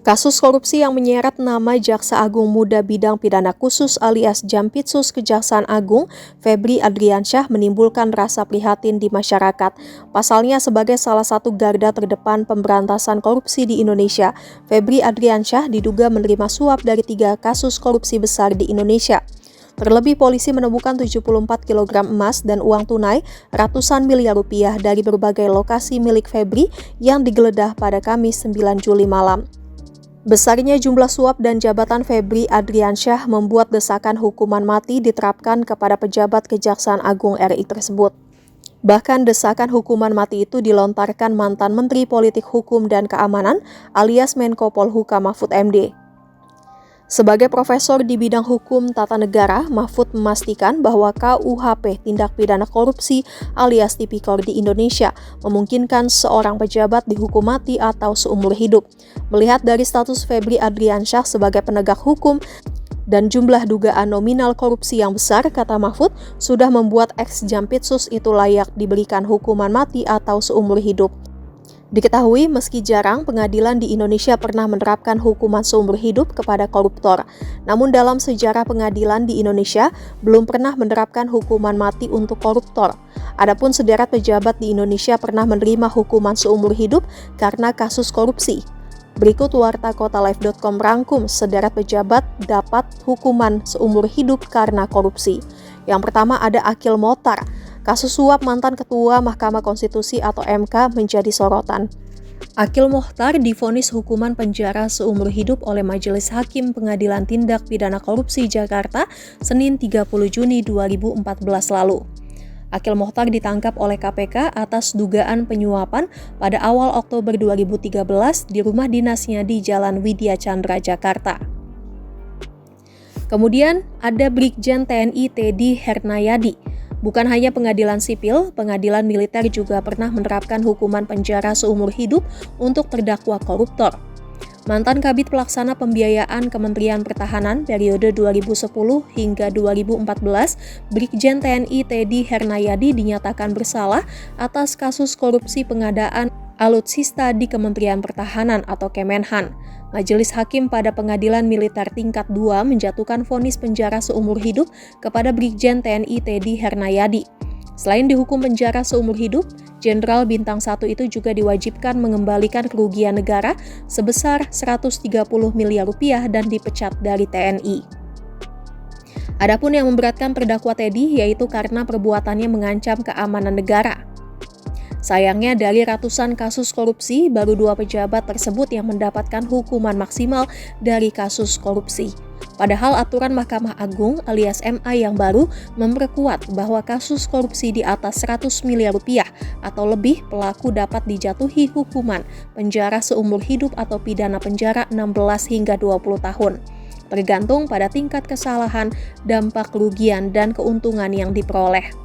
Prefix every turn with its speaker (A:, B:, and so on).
A: Kasus korupsi yang menyeret nama Jaksa Agung Muda Bidang Pidana Khusus alias Jampitsus Kejaksaan Agung, Febri Adriansyah menimbulkan rasa prihatin di masyarakat. Pasalnya sebagai salah satu garda terdepan pemberantasan korupsi di Indonesia, Febri Adriansyah diduga menerima suap dari 3 kasus korupsi besar di Indonesia. Terlebih polisi menemukan 74 kg emas dan uang tunai ratusan miliar rupiah dari berbagai lokasi milik Febri yang digeledah pada Kamis 9 Juli malam. Besarnya jumlah suap dan jabatan Febri Adriansyah membuat desakan hukuman mati diterapkan kepada pejabat Kejaksaan Agung RI tersebut. Bahkan desakan hukuman mati itu dilontarkan mantan Menteri Politik Hukum dan Keamanan alias Menko Polhukam Mahfud MD. Sebagai profesor di bidang hukum tata negara, Mahfud memastikan bahwa KUHP tindak pidana korupsi alias Tipikor di Indonesia memungkinkan seorang pejabat dihukum mati atau seumur hidup. Melihat dari status Febri Adriansyah sebagai penegak hukum dan jumlah dugaan nominal korupsi yang besar, kata Mahfud, sudah membuat ex-Jampitsus itu layak diberikan hukuman mati atau seumur hidup. Diketahui meski jarang pengadilan di Indonesia pernah menerapkan hukuman seumur hidup kepada koruptor. Namun dalam sejarah pengadilan di Indonesia belum pernah menerapkan hukuman mati untuk koruptor. Adapun sederet pejabat di Indonesia pernah menerima hukuman seumur hidup karena kasus korupsi. Berikut wartakotalive.com rangkum sederet pejabat dapat hukuman seumur hidup karena korupsi. Yang pertama ada Akil Mochtar. Kasus suap mantan Ketua Mahkamah Konstitusi atau MK menjadi sorotan. Akil Mochtar divonis hukuman penjara seumur hidup oleh Majelis Hakim Pengadilan Tindak Pidana Korupsi Jakarta Senin 30 Juni 2014 lalu. Akil Mochtar ditangkap oleh KPK atas dugaan penyuapan pada awal Oktober 2013 di rumah dinasnya di Jalan Widya Chandra, Jakarta. Kemudian ada Brigjen TNI Teddy Hernayadi. Bukan hanya pengadilan sipil, pengadilan militer juga pernah menerapkan hukuman penjara seumur hidup untuk terdakwa koruptor. Mantan Kabid Pelaksana Pembiayaan Kementerian Pertahanan periode 2010 hingga 2014, Brigjen TNI Teddy Hernayadi dinyatakan bersalah atas kasus korupsi pengadaan alutsista di Kementerian Pertahanan atau Kemenhan. Majelis Hakim pada Pengadilan Militer Tingkat 2 menjatuhkan vonis penjara seumur hidup kepada Brigjen TNI Teddy Hernayadi. Selain dihukum penjara seumur hidup, Jenderal Bintang 1 itu juga diwajibkan mengembalikan kerugian negara sebesar 130 miliar rupiah dan dipecat dari TNI. Adapun yang memberatkan terdakwa Teddy yaitu karena perbuatannya mengancam keamanan negara. Sayangnya dari ratusan kasus korupsi, baru 2 pejabat tersebut yang mendapatkan hukuman maksimal dari kasus korupsi. Padahal aturan Mahkamah Agung alias MA yang baru memperkuat bahwa kasus korupsi di atas 100 miliar rupiah atau lebih pelaku dapat dijatuhi hukuman penjara seumur hidup atau pidana penjara 16 hingga 20 tahun. Tergantung pada tingkat kesalahan, dampak kerugian, dan keuntungan yang diperoleh.